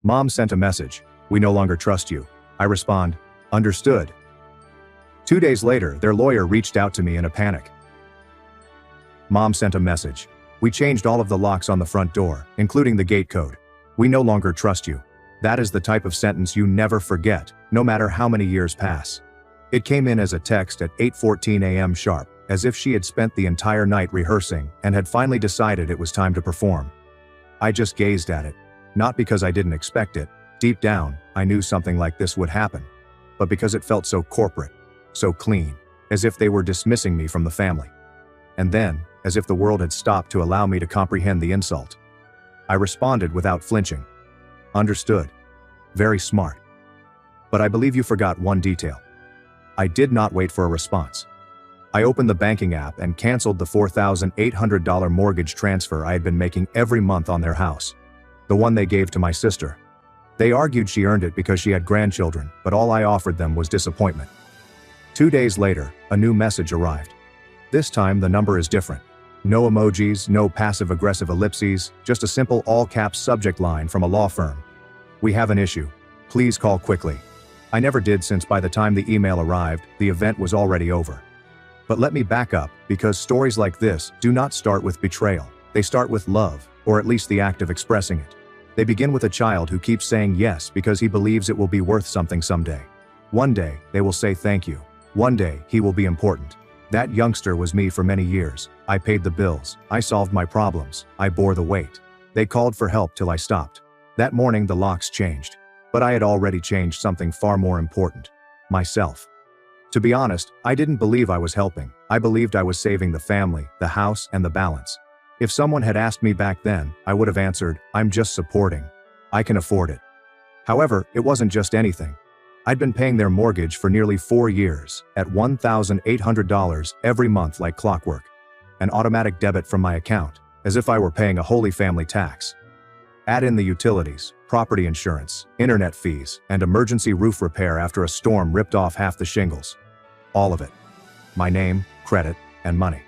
Mom sent a message. We no longer trust you. I respond, understood. 2 days later, their lawyer reached out to me in a panic. Mom sent a message. We changed all of the locks on the front door, including the gate code. We no longer trust you. That is the type of sentence you never forget, no matter how many years pass. It came in as a text at 8:14 a.m. sharp, as if she had spent the entire night rehearsing and had finally decided it was time to perform. I just gazed at it. Not because I didn't expect it. Deep down, I knew something like this would happen. But because it felt so corporate, so clean, as if they were dismissing me from the family. And then, as if the world had stopped to allow me to comprehend the insult. I responded without flinching. Understood. Very smart. But I believe you forgot one detail. I did not wait for a response. I opened the banking app and canceled the $4,800 mortgage transfer I had been making every month on their house. The one they gave to my sister. They argued she earned it because she had grandchildren, but all I offered them was disappointment. 2 days later, a new message arrived. This time the number is different. No emojis, no passive-aggressive ellipses, just a simple all-caps subject line from a law firm. We have an issue. Please call quickly. I never did, since by the time the email arrived, the event was already over. But let me back up, because stories like this do not start with betrayal. They start with love, or at least the act of expressing it. They begin with a child who keeps saying yes because he believes it will be worth something someday. One day, they will say thank you. One day, he will be important. That youngster was me for many years. I paid the bills. I solved my problems. I bore the weight. They called for help till I stopped. That morning the locks changed. But I had already changed something far more important. Myself. To be honest, I didn't believe I was helping. I believed I was saving the family, the house, and the balance. If someone had asked me back then, I would have answered, I'm just supporting. I can afford it. However, it wasn't just anything. I'd been paying their mortgage for nearly 4 years, at $1,800 every month like clockwork. An automatic debit from my account, as if I were paying a holy family tax. Add in the utilities, property insurance, internet fees, and emergency roof repair after a storm ripped off half the shingles. All of it. My name, credit, and money.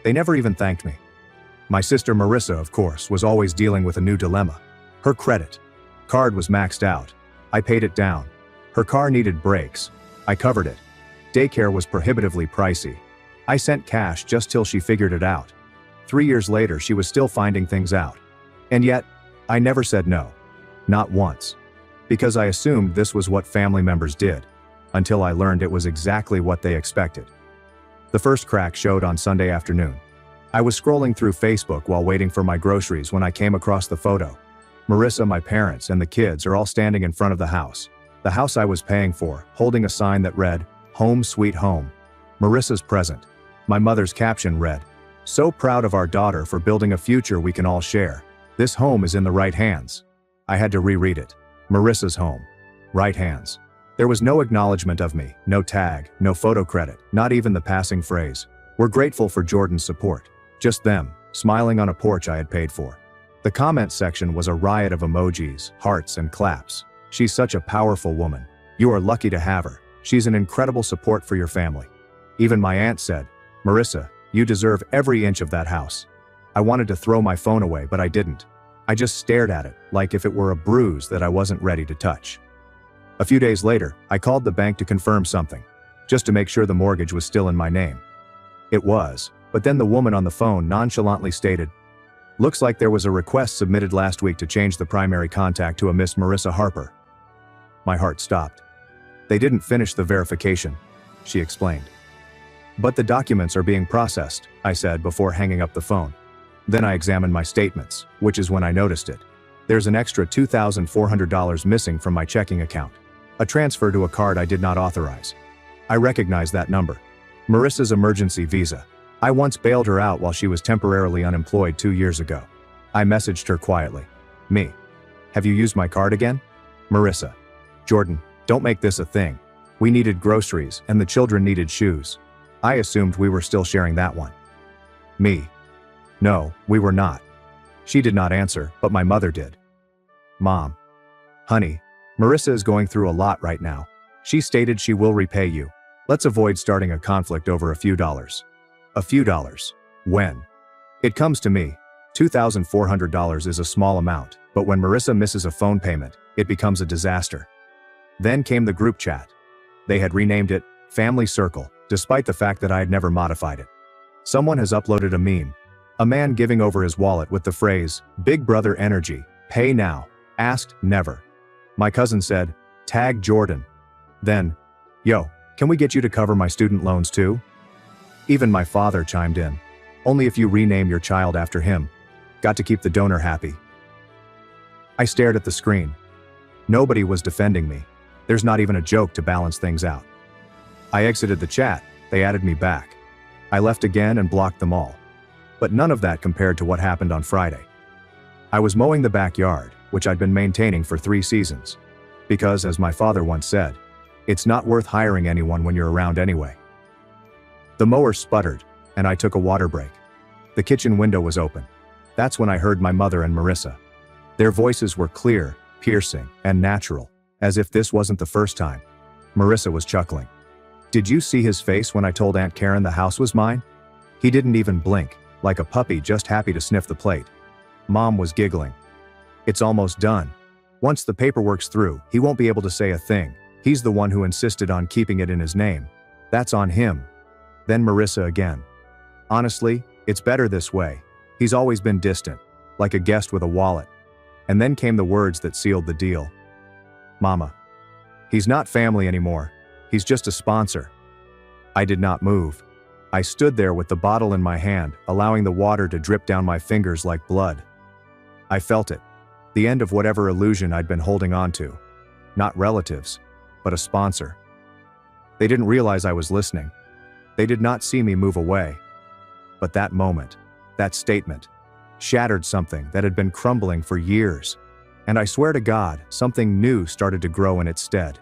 They never even thanked me. My sister Marissa, of course, was always dealing with a new dilemma. Her credit card was maxed out. I paid it down. Her car needed brakes. I covered it. Daycare was prohibitively pricey. I sent cash just till she figured it out. 3 years later, she was still finding things out. And yet, I never said no. Not once. Because I assumed this was what family members did. Until I learned it was exactly what they expected. The first crack showed on Sunday afternoon. I was scrolling through Facebook while waiting for my groceries when I came across the photo. Marissa, my parents, and the kids are all standing in front of the house. The house I was paying for, holding a sign that read, Home Sweet Home. Marissa's present. My mother's caption read, So proud of our daughter for building a future we can all share. This home is in the right hands. I had to reread it. Marissa's home. Right hands. There was no acknowledgement of me, no tag, no photo credit, not even the passing phrase. We're grateful for Jordan's support. Just them, smiling on a porch I had paid for. The comment section was a riot of emojis, hearts, and claps. She's such a powerful woman. You are lucky to have her. She's an incredible support for your family. Even my aunt said, Marissa, you deserve every inch of that house. I wanted to throw my phone away, but I didn't. I just stared at it, like if it were a bruise that I wasn't ready to touch. A few days later, I called the bank to confirm something, just to make sure the mortgage was still in my name. It was, but then the woman on the phone nonchalantly stated, Looks like there was a request submitted last week to change the primary contact to a Miss Marissa Harper. My heart stopped. They didn't finish the verification, she explained. But the documents are being processed, I said before hanging up the phone. Then I examined my statements, which is when I noticed it. There's an extra $2,400 missing from my checking account. A transfer to a card I did not authorize. I recognize that number. Marissa's emergency visa. I once bailed her out while she was temporarily unemployed 2 years ago. I messaged her quietly. Me. Have you used my card again? Marissa. Jordan, don't make this a thing. We needed groceries and the children needed shoes. I assumed we were still sharing that one. Me. No, we were not. She did not answer, but my mother did. Mom. Honey, Marissa is going through a lot right now. She stated she will repay you. Let's avoid starting a conflict over a few dollars. A few dollars. When? It comes to me. $2,400 is a small amount, but when Marissa misses a phone payment, it becomes a disaster. Then came the group chat. They had renamed it Family Circle, despite the fact that I had never modified it. Someone has uploaded a meme. A man giving over his wallet with the phrase, "Big Brother energy, pay now, asked never." My cousin said, "Tag Jordan." Then, "Yo, can we get you to cover my student loans too?" Even my father chimed in. "Only if you rename your child after him. Got to keep the donor happy." I stared at the screen. Nobody was defending me. There's not even a joke to balance things out. I exited the chat, they added me back. I left again and blocked them all. But none of that compared to what happened on Friday. I was mowing the backyard, which I'd been maintaining for 3 seasons. Because, as my father once said, it's not worth hiring anyone when you're around anyway. The mower sputtered, and I took a water break. The kitchen window was open. That's when I heard my mother and Marissa. Their voices were clear, piercing, and natural, as if this wasn't the first time. Marissa was chuckling. "Did you see his face when I told Aunt Karen the house was mine? He didn't even blink, like a puppy just happy to sniff the plate." Mom was giggling. "It's almost done. Once the paperwork's through, he won't be able to say a thing. He's the one who insisted on keeping it in his name. That's on him." Then Marissa again. "Honestly, it's better this way. He's always been distant, like a guest with a wallet." And then came the words that sealed the deal. "Mama. He's not family anymore. He's just a sponsor." I did not move. I stood there with the bottle in my hand, allowing the water to drip down my fingers like blood. I felt it. The end of whatever illusion I'd been holding on to. Not relatives, but a sponsor. They didn't realize I was listening. They did not see me move away. But that moment, that statement, shattered something that had been crumbling for years. And I swear to God, something new started to grow in its stead.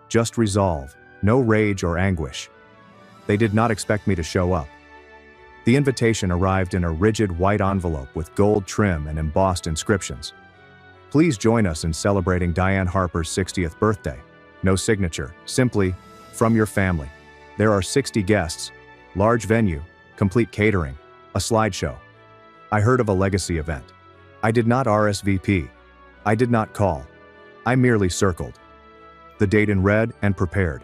Just resolve, no rage or anguish. They did not expect me to show up. The invitation arrived in a rigid white envelope with gold trim and embossed inscriptions. "Please join us in celebrating Diane Harper's 60th birthday." No signature, simply, "From your family." There are 60 guests, large venue, complete catering, a slideshow. I heard of a legacy event. I did not RSVP. I did not call. I merely circled the date in red and prepared.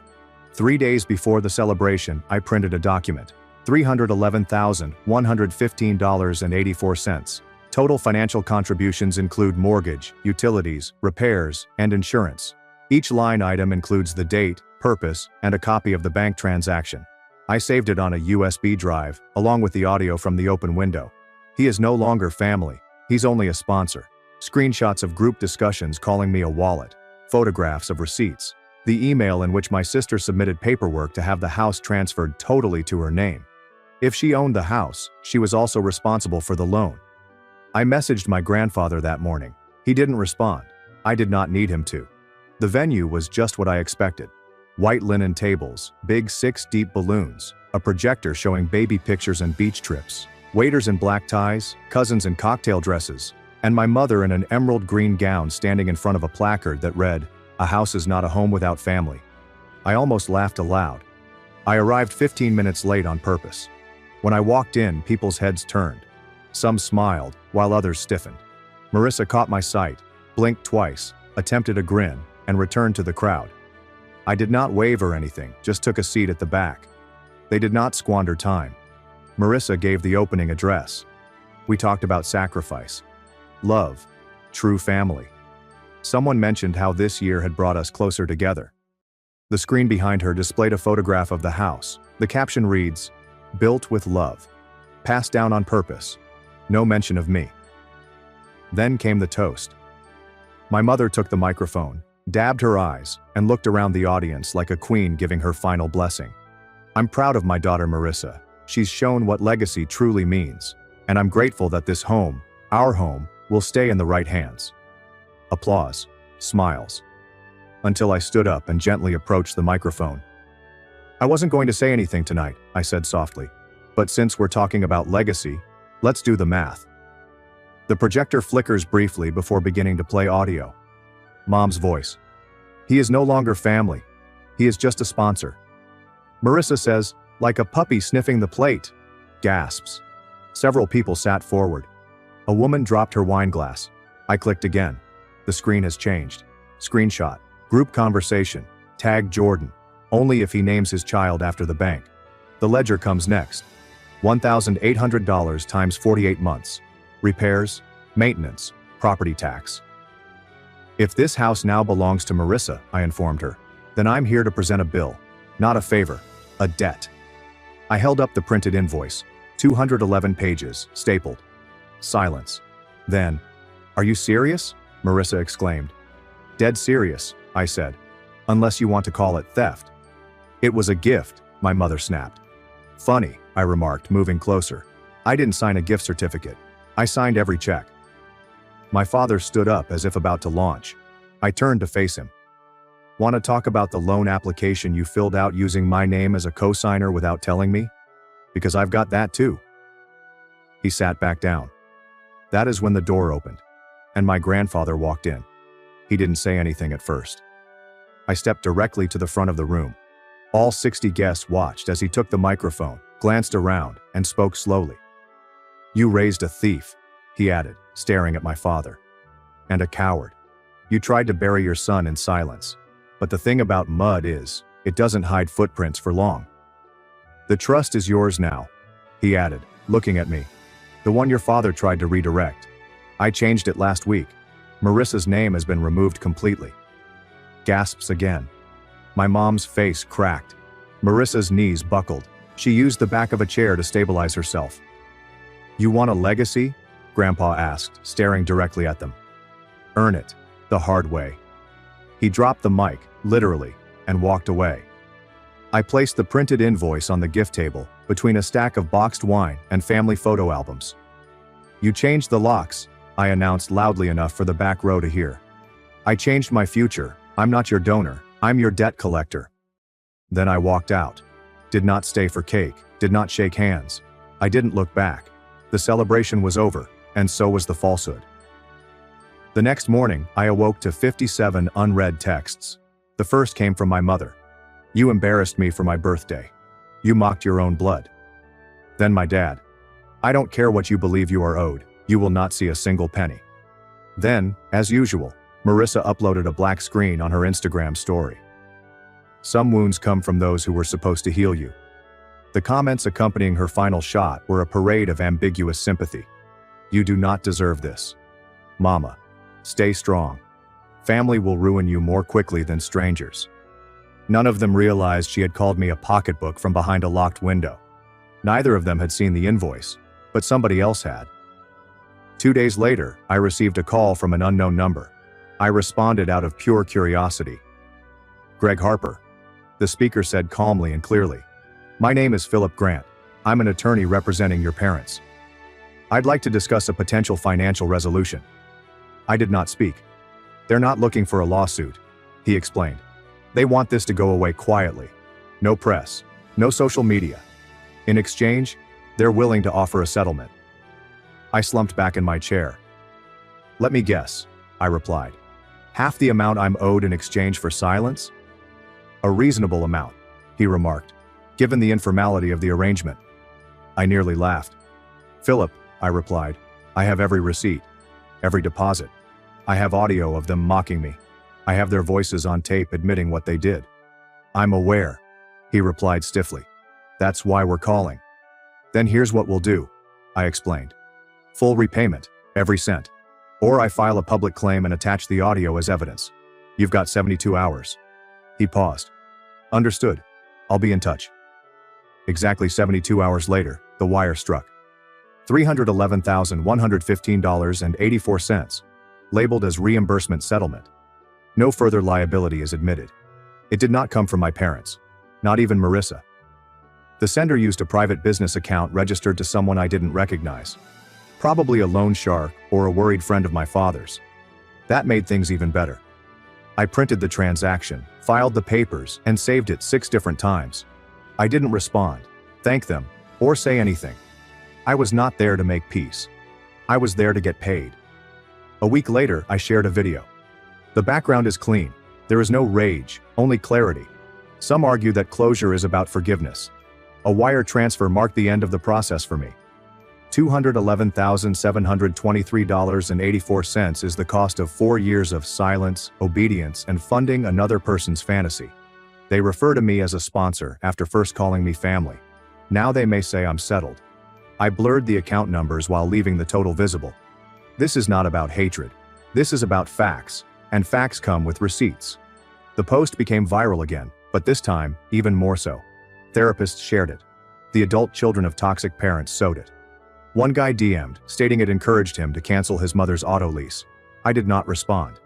3 days before the celebration, I printed a document. $311,115.84. Total financial contributions include mortgage, utilities, repairs, and insurance. Each line item includes the date, purpose, and a copy of the bank transaction. I saved it on a USB drive, along with the audio from the open window. He is no longer family. He's only a sponsor. Screenshots of group discussions calling me a wallet. Photographs of receipts. The email in which my sister submitted paperwork to have the house transferred totally to her name. If she owned the house, she was also responsible for the loan. I messaged my grandfather that morning. He didn't respond. I did not need him to. The venue was just what I expected. White linen tables, big 6-deep balloons, a projector showing baby pictures and beach trips, waiters in black ties, cousins in cocktail dresses, and my mother in an emerald green gown standing in front of a placard that read, "A house is not a home without family." I almost laughed aloud. I arrived 15 minutes late on purpose. When I walked in, people's heads turned. Some smiled, while others stiffened. Marissa caught my sight, blinked twice, attempted a grin, and returned to the crowd. I did not wave or anything, just took a seat at the back. They did not squander time. Marissa gave the opening address. We talked about sacrifice, love, true family. Someone mentioned how this year had brought us closer together. The screen behind her displayed a photograph of the house. The caption reads, "Built with love. Passed down on purpose. No mention of me." Then came the toast. My mother took the microphone, dabbed her eyes, and looked around the audience like a queen giving her final blessing. "I'm proud of my daughter Marissa. She's shown what legacy truly means, and I'm grateful that this home, our home, will stay in the right hands." Applause, smiles. Until I stood up and gently approached the microphone. "I wasn't going to say anything tonight," I said softly. "But since we're talking about legacy, let's do the math." The projector flickers briefly before beginning to play audio. Mom's voice. "He is no longer family. He is just a sponsor." Marissa says, "Like a puppy sniffing the plate." Gasps. Several people sat forward. A woman dropped her wine glass. I clicked again. The screen has changed. Screenshot. Group conversation. Tag Jordan. Only if he names his child after the bank. The ledger comes next. $1,800 times 48 months. Repairs, maintenance, property tax. If this house now belongs to Marissa, I informed her, then I'm here to present a bill, not a favor, a debt. I held up the printed invoice, 211 pages, stapled. Silence. Then, "Are you serious?" Marissa exclaimed. "Dead serious," I said. "Unless you want to call it theft." "It was a gift," my mother snapped. "Funny," I remarked, moving closer. "I didn't sign a gift certificate. I signed every check." My father stood up as if about to launch. I turned to face him. "Want to talk about the loan application you filled out using my name as a co-signer without telling me? Because I've got that too." He sat back down. That is when the door opened, and my grandfather walked in. He didn't say anything at first. I stepped directly to the front of the room. All 60 guests watched as he took the microphone, glanced around, and spoke slowly. "You raised a thief," he added, staring at my father. "And a coward. You tried to bury your son in silence. But the thing about mud is, it doesn't hide footprints for long. The trust is yours now," he added, looking at me. "The one your father tried to redirect. I changed it last week. Marissa's name has been removed completely." Gasps again. My mom's face cracked. Marissa's knees buckled. She used the back of a chair to stabilize herself. "You want a legacy?" Grandpa asked, staring directly at them. "Earn it, the hard way." He dropped the mic, literally, and walked away. I placed the printed invoice on the gift table, between a stack of boxed wine and family photo albums. "You changed the locks," I announced loudly enough for the back row to hear. "I changed my future. I'm not your donor, I'm your debt collector." Then I walked out. Did not stay for cake, did not shake hands. I didn't look back. The celebration was over, and so was the falsehood. The next morning, I awoke to 57 unread texts. The first came from my mother. "You embarrassed me for my birthday. You mocked your own blood." Then my dad. "I don't care what you believe you are owed, you will not see a single penny." Then, as usual, Marissa uploaded a black screen on her Instagram story. "Some wounds come from those who were supposed to heal you." The comments accompanying her final shot were a parade of ambiguous sympathy. "You do not deserve this. Mama. Stay strong. Family will ruin you more quickly than strangers." None of them realized she had called me a pocketbook from behind a locked window. Neither of them had seen the invoice, but somebody else had. 2 days later, I received a call from an unknown number. I responded out of pure curiosity. "Greg Harper." The speaker said calmly and clearly. "My name is Philip Grant. I'm an attorney representing your parents. I'd like to discuss a potential financial resolution." I did not speak. "They're not looking for a lawsuit," he explained. "They want this to go away quietly. No press, no social media. In exchange, they're willing to offer a settlement." I slumped back in my chair. "Let me guess," I replied. "Half the amount I'm owed in exchange for silence?" "A reasonable amount," he remarked, "given the informality of the arrangement." I nearly laughed. "Philip," I replied, "I have every receipt, every deposit. I have audio of them mocking me. I have their voices on tape admitting what they did." "I'm aware," he replied stiffly. "That's why we're calling." "Then here's what we'll do," I explained. "Full repayment, every cent. Or I file a public claim and attach the audio as evidence. You've got 72 hours. He paused. "Understood. I'll be in touch." Exactly 72 hours later, the wire struck. $311,115.84, labeled as reimbursement settlement. No further liability is admitted. It did not come from my parents. Not even Marissa. The sender used a private business account registered to someone I didn't recognize. Probably a loan shark or a worried friend of my father's. That made things even better. I printed the transaction, filed the papers, and saved it 6 different times. I didn't respond, thank them, or say anything. I was not there to make peace. I was there to get paid. A week later, I shared a video. The background is clean. There is no rage, only clarity. Some argue that closure is about forgiveness. A wire transfer marked the end of the process for me. $211,723.84 is the cost of 4 years of silence, obedience, and funding another person's fantasy. They refer to me as a sponsor after first calling me family. Now they may say I'm settled. I blurred the account numbers while leaving the total visible. This is not about hatred. This is about facts, and facts come with receipts. The post became viral again, but this time, even more so. Therapists shared it. The adult children of toxic parents sowed it. One guy DM'd, stating it encouraged him to cancel his mother's auto lease. I did not respond.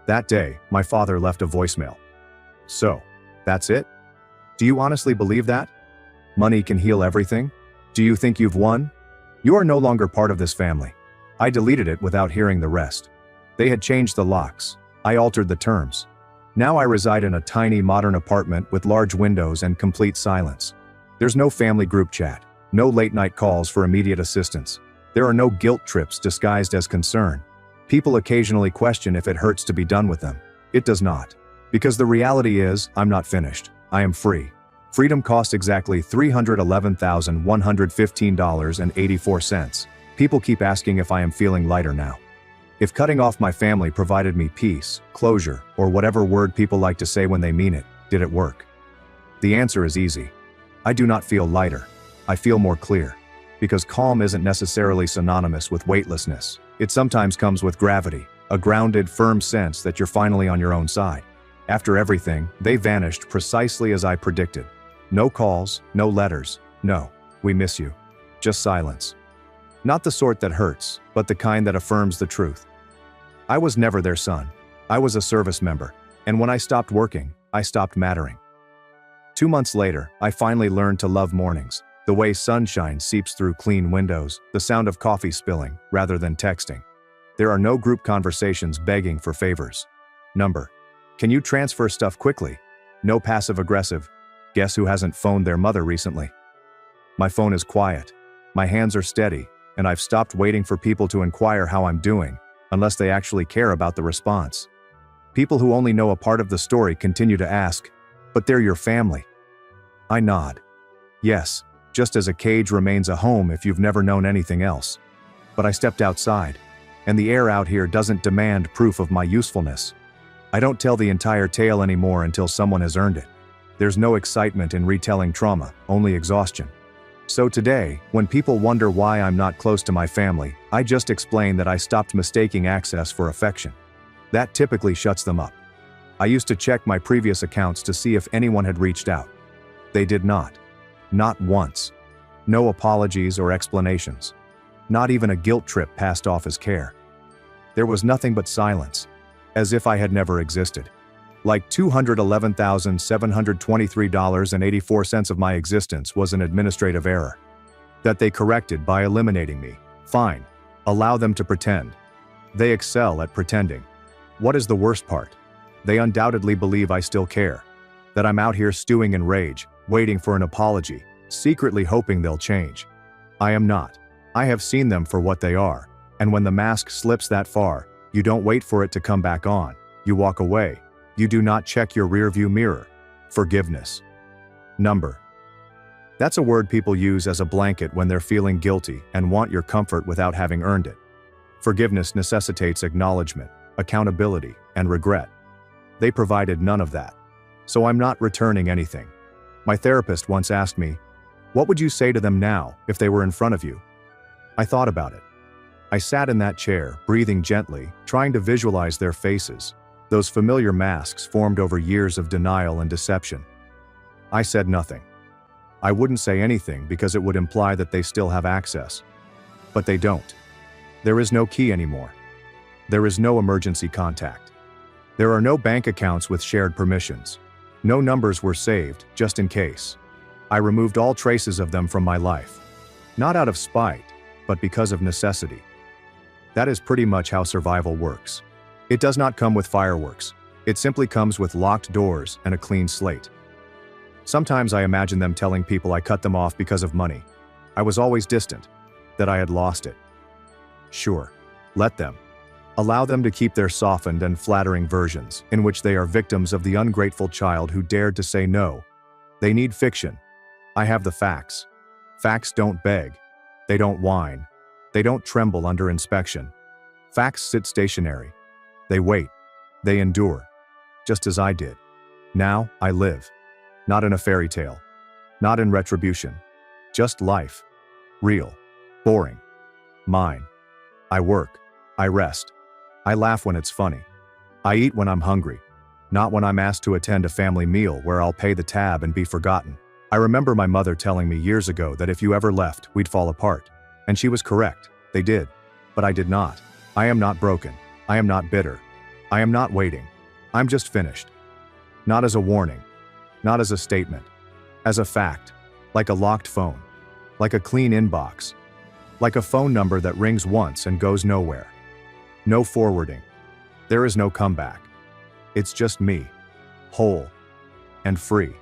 That day, my father left a voicemail. So, that's it? Do you honestly believe that? Money can heal everything? Do you think you've won? You are no longer part of this family. I deleted it without hearing the rest. They had changed the locks. I altered the terms. Now I reside in a tiny modern apartment with large windows and complete silence. There's no family group chat, no late-night calls for immediate assistance. There are no guilt trips disguised as concern. People occasionally question if it hurts to be done with them. It does not. Because the reality is, I'm not finished. I am free. Freedom costs exactly $311,115.84. People keep asking if I am feeling lighter now. If cutting off my family provided me peace, closure, or whatever word people like to say when they mean it, did it work? The answer is easy. I do not feel lighter. I feel more clear. Because calm isn't necessarily synonymous with weightlessness. It sometimes comes with gravity, a grounded, firm sense that you're finally on your own side. After everything, they vanished precisely as I predicted. No calls, no letters, no, we miss you. Just silence. Not the sort that hurts, but the kind that affirms the truth. I was never their son. I was a service member, and when I stopped working, I stopped mattering. 2 months later, I finally learned to love mornings, the way sunshine seeps through clean windows, the sound of coffee spilling, rather than texting. There are no group conversations begging for favors. Number. Can you transfer stuff quickly? No passive-aggressive. Guess who hasn't phoned their mother recently? My phone is quiet. My hands are steady, and I've stopped waiting for people to inquire how I'm doing, unless they actually care about the response. People who only know a part of the story continue to ask, but they're your family. I nod. Yes, just as a cage remains a home if you've never known anything else. But I stepped outside, and the air out here doesn't demand proof of my usefulness. I don't tell the entire tale anymore until someone has earned it. There's no excitement in retelling trauma, only exhaustion. So today, when people wonder why I'm not close to my family, I just explain that I stopped mistaking access for affection. That typically shuts them up. I used to check my previous accounts to see if anyone had reached out. They did not. Not once. No apologies or explanations. Not even a guilt trip passed off as care. There was nothing but silence, as if I had never existed. Like $211,723.84 of my existence was an administrative error. That they corrected by eliminating me. Fine. Allow them to pretend. They excel at pretending. What is the worst part? They undoubtedly believe I still care. That I'm out here stewing in rage, waiting for an apology, secretly hoping they'll change. I am not. I have seen them for what they are, and when the mask slips that far, you don't wait for it to come back on. You walk away. You do not check your rearview mirror. Forgiveness. Number. That's a word people use as a blanket when they're feeling guilty and want your comfort without having earned it. Forgiveness necessitates acknowledgement, accountability, and regret. They provided none of that. So I'm not returning anything. My therapist once asked me, "What would you say to them now if they were in front of you?" I thought about it. I sat in that chair, breathing gently, trying to visualize their faces, those familiar masks formed over years of denial and deception. I said nothing. I wouldn't say anything because it would imply that they still have access. But they don't. There is no key anymore. There is no emergency contact. There are no bank accounts with shared permissions. No numbers were saved, just in case. I removed all traces of them from my life. Not out of spite, but because of necessity. That is pretty much how survival works. It does not come with fireworks. It simply comes with locked doors and a clean slate. Sometimes I imagine them telling people I cut them off because of money. I was always distant, that I had lost it. Sure, let them. Allow them to keep their softened and flattering versions, in which they are victims of the ungrateful child who dared to say no. They need fiction. I have the facts. Facts don't beg. They don't whine. They don't tremble under inspection. Facts sit stationary. They wait. They endure. Just as I did. Now, I live. Not in a fairy tale. Not in retribution. Just life. Real. Boring. Mine. I work. I rest. I laugh when it's funny. I eat when I'm hungry. Not when I'm asked to attend a family meal where I'll pay the tab and be forgotten. I remember my mother telling me years ago that if you ever left, we'd fall apart. And she was correct. They did. But I did not. I am not broken. I am not bitter. I am not waiting. I'm just finished. Not as a warning. Not as a statement. As a fact. Like a locked phone. Like a clean inbox. Like a phone number that rings once and goes nowhere. No forwarding. There is no comeback. It's just me. Whole. And free.